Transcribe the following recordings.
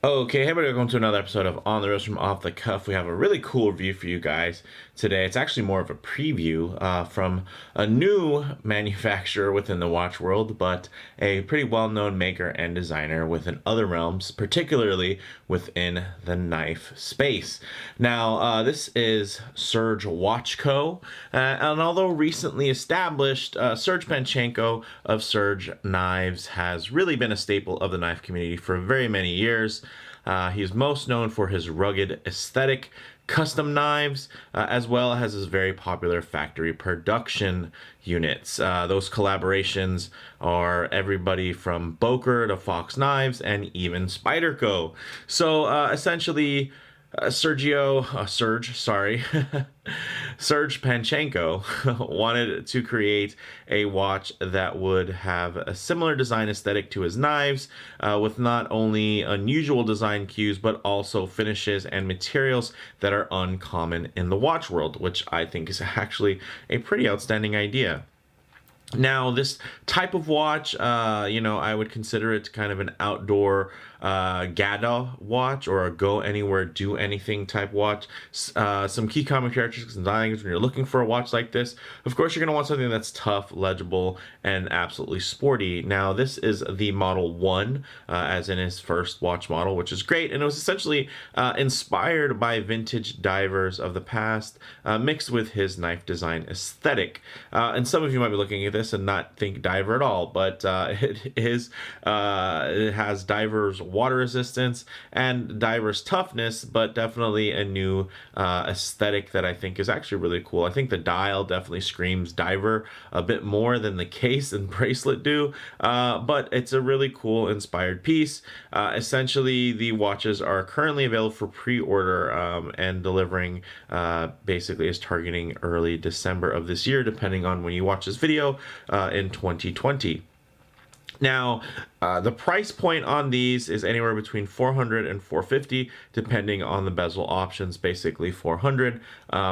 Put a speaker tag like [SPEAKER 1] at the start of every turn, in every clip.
[SPEAKER 1] Okay, hey everybody, welcome to another episode of On the Roast from Off the Cuff. We have a really cool review for you guys today. It's actually more of a preview from a new manufacturer within the watch world, but a pretty well-known maker and designer within other realms, particularly within the knife space. Now, this is Serge Watch Co., and although recently established, Serge Panchenko of Serge Knives has really been a staple of the knife community for very many years. He's most known for his rugged aesthetic, custom knives, as well as his very popular factory production units. Those collaborations are everybody from Boker to Fox Knives and even Spyderco. So essentially, Serge Panchenko wanted to create a watch that would have a similar design aesthetic to his knives, with not only unusual design cues, but also finishes and materials that are uncommon in the watch world, which I think is actually a pretty outstanding idea. Now, this type of watch, I would consider it kind of an outdoor GADA watch or a go anywhere, do anything type watch. Some key common characteristics and designs when you're looking for a watch like this. Of course, you're going to want something that's tough, legible, and absolutely sporty. Now, this is the Model 1, as in his first watch model, which is great. And it was essentially inspired by vintage divers of the past, mixed with his knife design aesthetic. And some of you might be looking at this and not think diver at all, but it has divers water resistance and divers toughness, but definitely a new aesthetic that I think is actually really cool. I think the dial definitely screams diver a bit more than the case and bracelet do, but it's a really cool inspired piece. Essentially, the watches are currently available for pre-order, and delivering basically is targeting early December of this year, depending on when you watch this video, in 2020. Now, the price point on these is anywhere between $400 and $450, depending on the bezel options. Basically, $400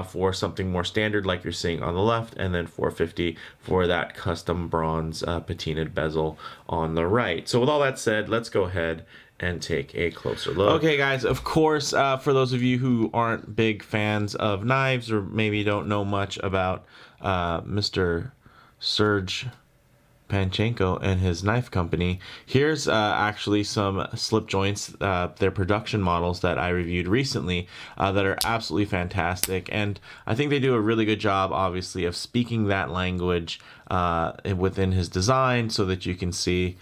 [SPEAKER 1] for something more standard, like you're seeing on the left, and then $450 for that custom bronze patinaed bezel on the right. So with all that said, let's go ahead and take a closer look. Okay, guys, of course, for those of you who aren't big fans of knives or maybe don't know much about Mr. Serge Panchenko and his knife company, here's actually some slip joints, their production models that I reviewed recently, that are absolutely fantastic, and I think they do a really good job, obviously, of speaking that language within his design, so that you can see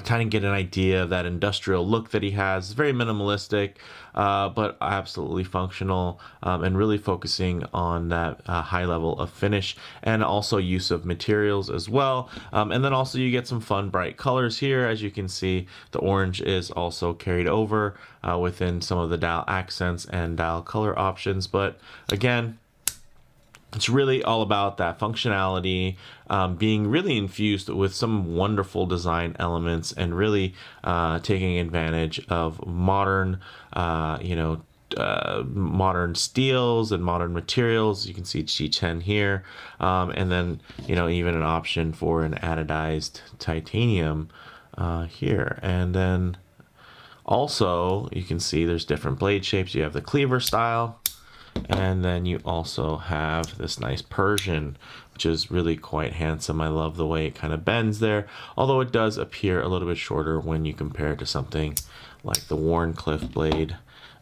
[SPEAKER 1] kind of get an idea of that industrial look that he has. It's very minimalistic, but absolutely functional, and really focusing on that high level of finish and also use of materials as well. And then also you get some fun bright colors here. As you can see, the orange is also carried over within some of the dial accents and dial color options. But again, it's really all about that functionality, being really infused with some wonderful design elements, and really taking advantage of modern, modern steels and modern materials. You can see G10 here, and then even an option for an anodized titanium here, and then also you can see there's different blade shapes. You have the cleaver style. And then you also have this nice Persian, which is really quite handsome. I love the way it kind of bends there, although it does appear a little bit shorter when you compare it to something like the Wharncliffe blade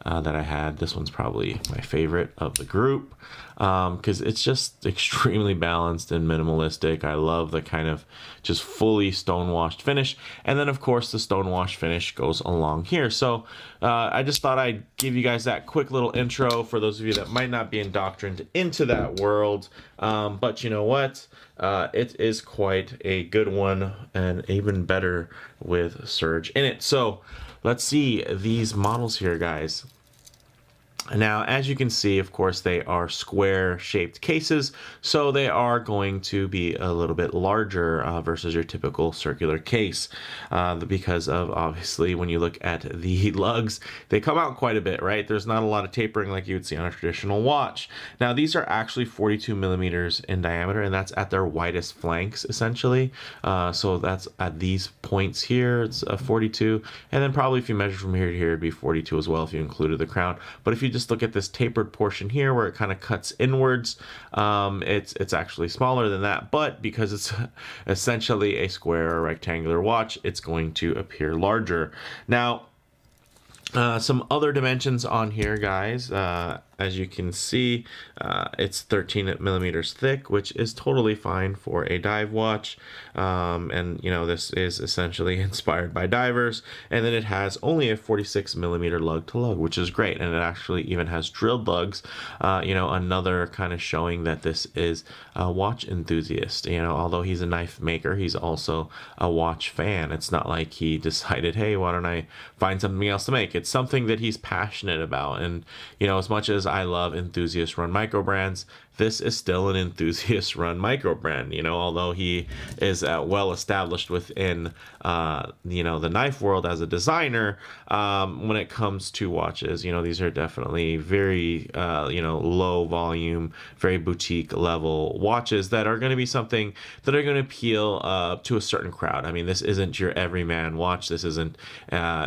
[SPEAKER 1] that I had. This one's probably my favorite of the group, because it's just extremely balanced and minimalistic. I love the kind of just fully stonewashed finish, and then of course the stonewashed finish goes along here. So I just thought I'd give you guys that quick little intro for those of you that might not be indoctrined into that world, but you know what, it is quite a good one, and even better with Serge in it. So let's see these models here, guys. Now, as you can see, of course, they are square-shaped cases, so they are going to be a little bit larger versus your typical circular case, because of, obviously, when you look at the lugs, they come out quite a bit, right? There's not a lot of tapering like you would see on a traditional watch. Now, these are actually 42 millimeters in diameter, and that's at their widest flanks, essentially. So that's at these points here, it's 42, and then probably if you measure from here to here, it'd be 42 as well if you included the crown. But if you just look at this tapered portion here where it kind of cuts inwards, it's actually smaller than that, but because it's essentially a square or rectangular watch, it's going to appear larger. Now, some other dimensions on here, guys. As you can see, it's 13 millimeters thick, which is totally fine for a dive watch. And you know, this is essentially inspired by divers. And then it has only a 46 millimeter lug to lug, which is great. And it actually even has drilled lugs, you know, another kind of showing that this is a watch enthusiast. You know, although he's a knife maker, he's also a watch fan. It's not like he decided, hey, why don't I find something else to make? It's something that he's passionate about. And, you know, as much as I love enthusiast run microbrands, this is still an enthusiast run microbrand, you know, although he is well established within, you know, the knife world as a designer. When it comes to watches, you know, these are definitely very, you know, low volume, very boutique level watches that are going to be something that are going to appeal to a certain crowd. I mean, this isn't your everyman watch. This isn't,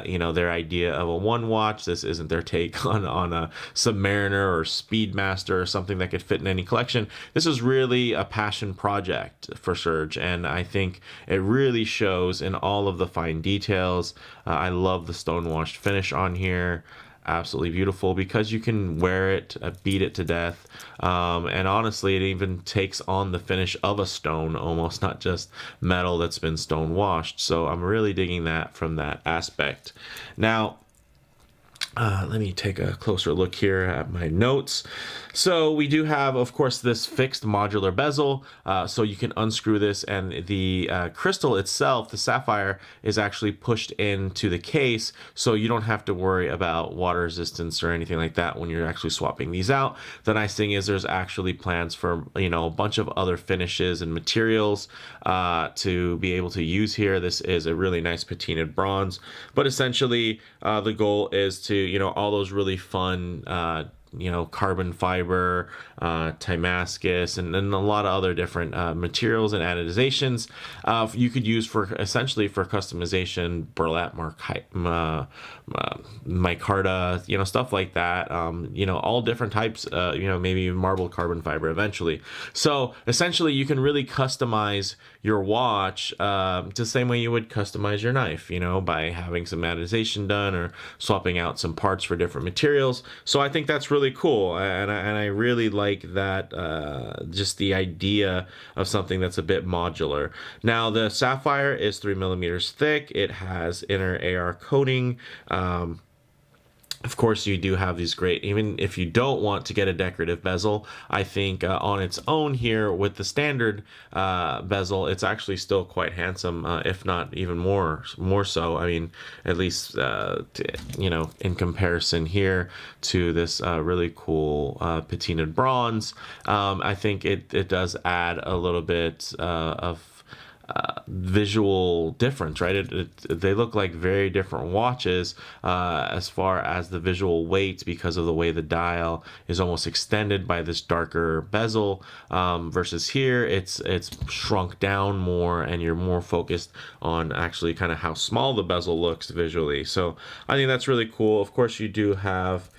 [SPEAKER 1] you know, their idea of a one watch. This isn't their take on a Submariner or Speedmaster or something that could fit in any collection. This is really a passion project for Serge, and I think it really shows in all of the fine details. I love the stonewashed finish on here. Absolutely beautiful because you can wear it, beat it to death, and honestly, it even takes on the finish of a stone, almost, not just metal that's been stone washed. So I'm really digging that from that aspect. Now, let me take a closer look here at my notes. So we do have, of course, this fixed modular bezel. So you can unscrew this, and the crystal itself, the sapphire, is actually pushed into the case. So you don't have to worry about water resistance or anything like that when you're actually swapping these out. The nice thing is there's actually plans for, you know, a bunch of other finishes and materials to be able to use here. This is a really nice patinaed bronze, but essentially the goal is to, you know, all those really fun, you know, carbon fiber, Damascus, and a lot of other different materials and anodizations you could use for essentially for customization, burlap, micarta, you know, stuff like that. You know, all different types, you know, maybe marble carbon fiber eventually. So essentially you can really customize your watch just the same way you would customize your knife, you know, by having some anodization done or swapping out some parts for different materials. So I think that's really cool, and I really like that, just the idea of something that's a bit modular. Now the sapphire is 3 millimeters thick. It has inner AR coating. Of course, you do have these great, even if you don't want to get a decorative bezel, I think on its own here with the standard bezel, it's actually still quite handsome, if not even more so. I mean, at least, you know, in comparison here to this really cool patinaed bronze, I think it does add a little bit of visual difference, right? They look like very different watches as far as the visual weight, because of the way the dial is almost extended by this darker bezel, versus here it's shrunk down more, and you're more focused on actually kind of how small the bezel looks visually. So I think that's really cool. Of course, you do have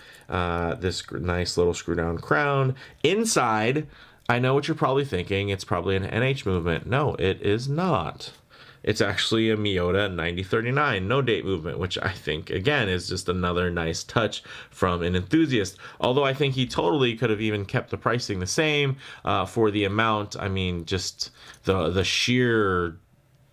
[SPEAKER 1] this nice little screw down crown inside. I know what you're probably thinking. It's probably an NH movement. No, it is not. It's actually a Miyota 9039 no date movement, which I think, again, is just another nice touch from an enthusiast. Although I think he totally could have even kept the pricing the same for the amount. I mean, just the sheer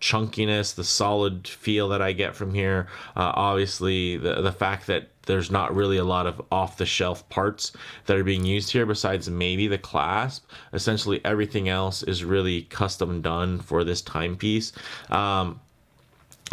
[SPEAKER 1] chunkiness, the solid feel that I get from here. Obviously, the fact that there's not really a lot of off-the-shelf parts that are being used here besides maybe the clasp. Essentially, everything else is really custom done for this timepiece.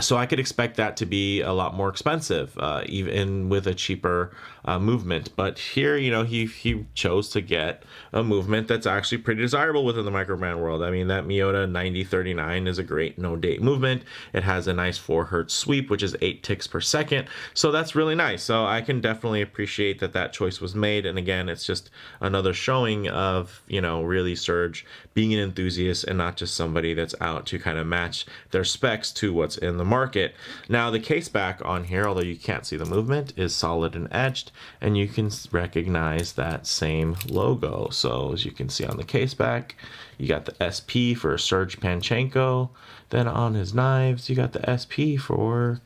[SPEAKER 1] So I could expect that to be a lot more expensive, even with a cheaper movement. But here, he chose to get a movement that's actually pretty desirable within the microbrand world. I mean, that Miyota 9039 is a great no-date movement. It has a nice 4 hertz sweep, which is 8 ticks per second. So that's really nice. So I can definitely appreciate that choice was made. And again, it's just another showing of, really Serge being an enthusiast and not just somebody that's out to kind of match their specs to what's in the market. Now the case back on here, although you can't see the movement, is solid and etched, and you can recognize that same logo. So as you can see on the case back, you got the SP for Serge Panchenko. Then on his knives, you got the SP for,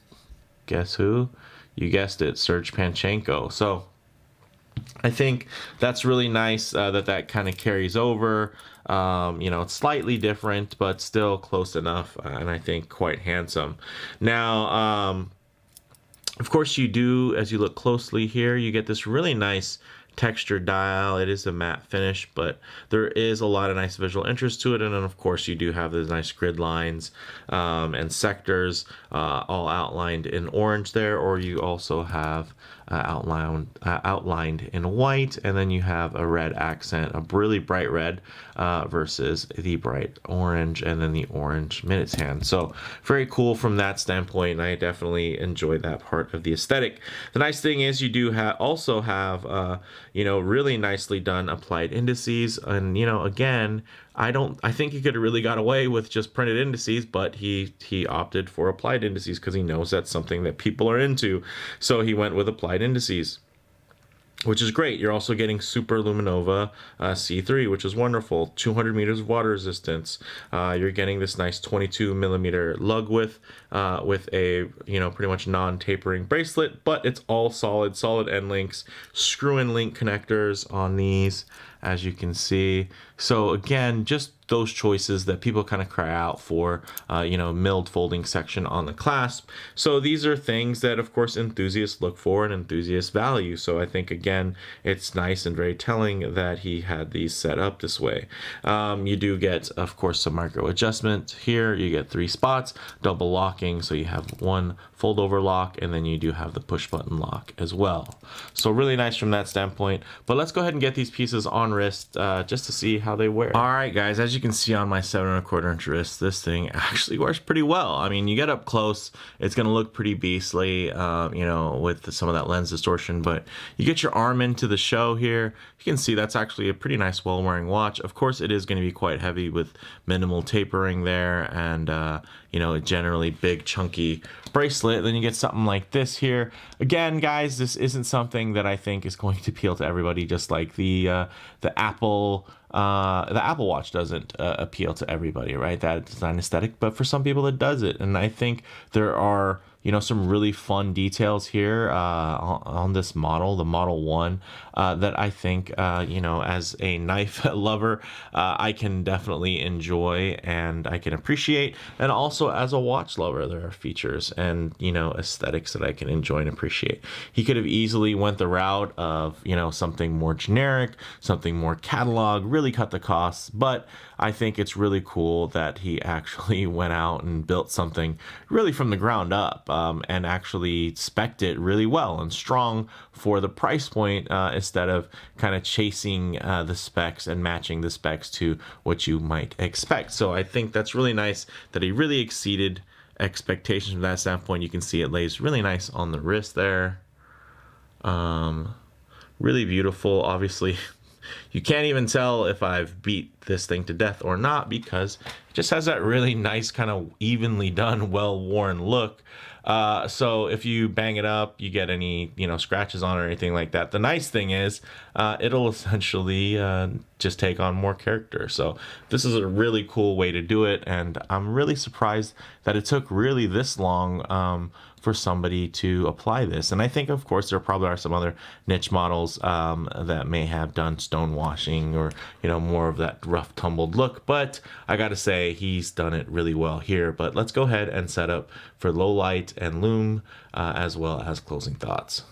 [SPEAKER 1] guess who? You guessed it, Serge Panchenko. So I think that's really nice that kind of carries over. It's slightly different, but still close enough, and I think quite handsome. Now, of course, you do, as you look closely here, you get this really nice textured dial. It is a matte finish, but there is a lot of nice visual interest to it. And then of course you do have those nice grid lines and sectors all outlined in orange there, or you also have outlined in white, and then you have a red accent, a really bright red versus the bright orange, and then the orange minutes hand. So very cool from that standpoint, and I definitely enjoy that part of the aesthetic. The nice thing is you do also have really nicely done applied indices, and again, I think he could have really got away with just printed indices, but he opted for applied indices because he knows that's something that people are into. So he went with applied indices, which is great. You're also getting Super Luminova C3, which is wonderful. 200 meters of water resistance. You're getting this nice 22 millimeter lug width with a pretty much non-tapering bracelet, but it's all solid end links, screw-in link connectors on these, as you can see. So again, just those choices that people kind of cry out for, milled folding section on the clasp. So these are things that, of course, enthusiasts look for and enthusiasts value. So I think, again, it's nice and very telling that he had these set up this way. You do get, of course, some micro adjustment here. You get 3 spots, double locking. So you have one fold over lock, and then you do have the push button lock as well. So really nice from that standpoint. But let's go ahead and get these pieces on wrist just to see how they wear. All right, guys, as you can see on my 7 1/4 inch wrist, this thing actually wears pretty well. I mean, you get up close, it's going to look pretty beastly, with some of that lens distortion, but you get your arm into the show here. You can see that's actually a pretty nice well-wearing watch. Of course, it is going to be quite heavy with minimal tapering there, and a generally big chunky bracelet. Then you get something like this here. Again, guys, this isn't something that I think is going to appeal to everybody, just like the Apple Watch doesn't appeal to everybody, right? That design aesthetic, but for some people it does it. And I think there are some really fun details here on this model, the Model 1, that I think, as a knife lover, I can definitely enjoy and I can appreciate. And also as a watch lover, there are features and, aesthetics that I can enjoy and appreciate. He could have easily went the route of, something more generic, something more catalog, really cut the costs, but I think it's really cool that he actually went out and built something really from the ground up, and actually spec'd it really well and strong for the price point, instead of kind of chasing the specs and matching the specs to what you might expect. So I think that's really nice that he really exceeded expectations from that standpoint. You can see it lays really nice on the wrist there. Really beautiful. Obviously, you can't even tell if I've beat this thing to death or not, because it just has that really nice kind of evenly done, well-worn look. So if you bang it up, you get any, scratches on it or anything like that. The nice thing is, it'll essentially just take on more character. So this is a really cool way to do it, and I'm really surprised that it took really this long for somebody to apply this. And I think, of course, there probably are some other niche models that may have done stone washing or, more of that rough tumbled look. But I got to say, he's done it really well here. But let's go ahead and set up for low light and Lume, as well as closing thoughts.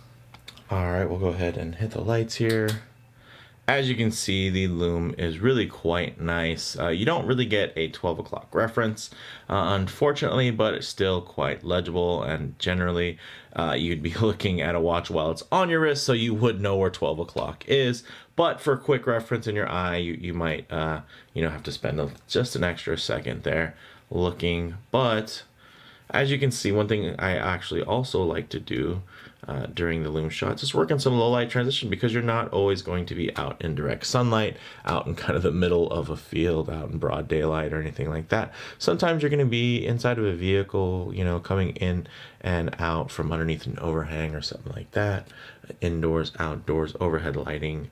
[SPEAKER 1] All right, we'll go ahead and hit the lights here. As you can see, the Lume is really quite nice. You don't really get a 12 o'clock reference, unfortunately, but it's still quite legible, and generally you'd be looking at a watch while it's on your wrist, so you would know where 12 o'clock is. But for quick reference in your eye, you might have to spend just an extra second there looking. But as you can see, one thing I actually also like to do during the Lume shot, just work on some low light transition, because you're not always going to be out in direct sunlight, out in kind of the middle of a field, out in broad daylight or anything like that. Sometimes you're going to be inside of a vehicle, coming in and out from underneath an overhang or something like that. Indoors, outdoors, overhead lighting,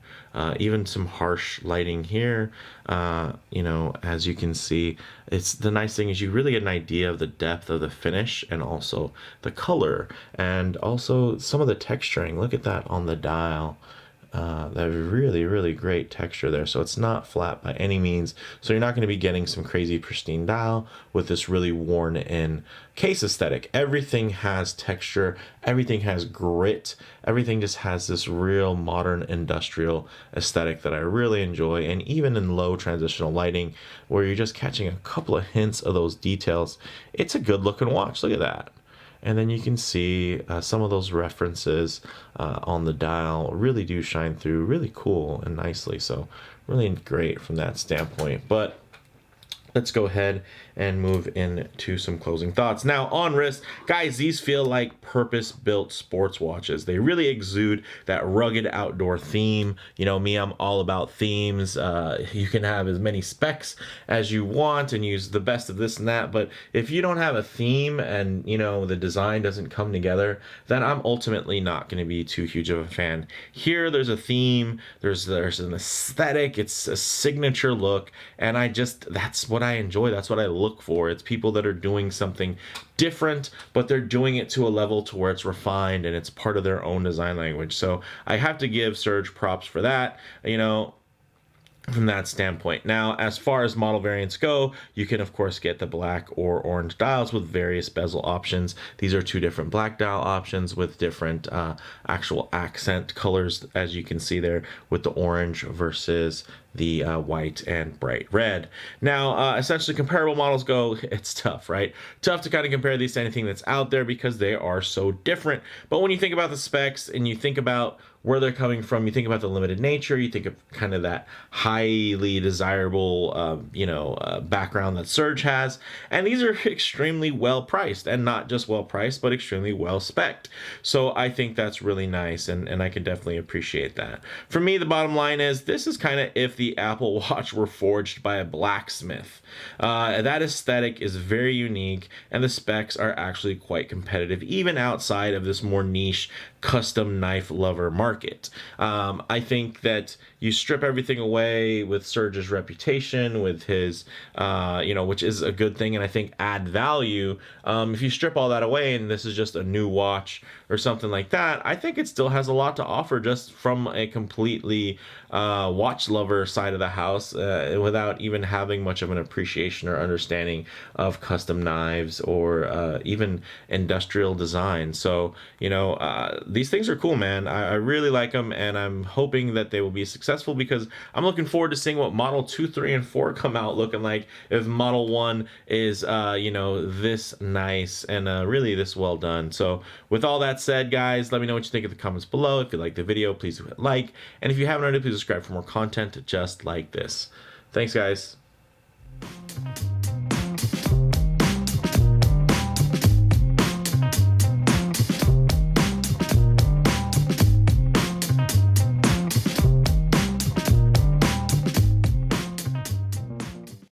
[SPEAKER 1] even some harsh lighting here. As you can see, it's the nice thing is you really get an idea of the depth of the finish and also the color and also some of the texturing. Look at that on the dial. That really, really great texture there. So it's not flat by any means. So you're not going to be getting some crazy pristine dial with this really worn in case aesthetic. Everything has texture. Everything has grit. Everything just has this real modern industrial aesthetic that I really enjoy. And even in low transitional lighting, where you're just catching a couple of hints of those details, it's a good looking watch. Look at that. And then you can see some of those references on the dial really do shine through really cool and nicely. So really great from that standpoint. But let's go ahead and move into some closing thoughts. Now, on wrist, guys, these feel like purpose-built sports watches. They really exude that rugged outdoor theme. You know me, I'm all about themes. You can have as many specs as you want and use the best of this and that, but if you don't have a theme and, the design doesn't come together, then I'm ultimately not going to be too huge of a fan. Here, there's a theme, there's an aesthetic, it's a signature look, and that's what I enjoy. That's what I look for. It's people that are doing something different, but they're doing it to a level to where it's refined and it's part of their own design language. So I have to give Serge props for that, from that standpoint. Now, as far as model variants go, you can of course get the black or orange dials with various bezel options. These are two different black dial options with different actual accent colors, as you can see there, with the orange versus the white and bright red. Now, essentially comparable models go, it's tough, right? Tough to kind of compare these to anything that's out there because they are so different. But when you think about the specs and you think about where they're coming from, you think about the limited nature, you think of kind of that highly desirable, background that Serge has, and these are extremely well priced, and not just well priced, but extremely well spec'd. So I think that's really nice, and I can definitely appreciate that. For me, the bottom line is this is kind of if the Apple Watch were forged by a blacksmith. That aesthetic is very unique, and the specs are actually quite competitive, even outside of this more niche custom knife lover market. I think that you strip everything away with Serge's reputation, with his, which is a good thing, and I think add value. If you strip all that away and this is just a new watch or something like that, I think it still has a lot to offer just from a completely watch lover side of the house, without even having much of an appreciation or understanding of custom knives or even industrial design. So, these things are cool, man. I really like them, and I'm hoping that they will be successful because I'm looking forward to seeing what Model 2, 3, and 4 come out looking like if Model 1 is, this nice and really this well done. So with all that said, guys, let me know what you think in the comments below. If you like the video, please hit like. And if you haven't already, please subscribe for more content just like this. Thanks, guys.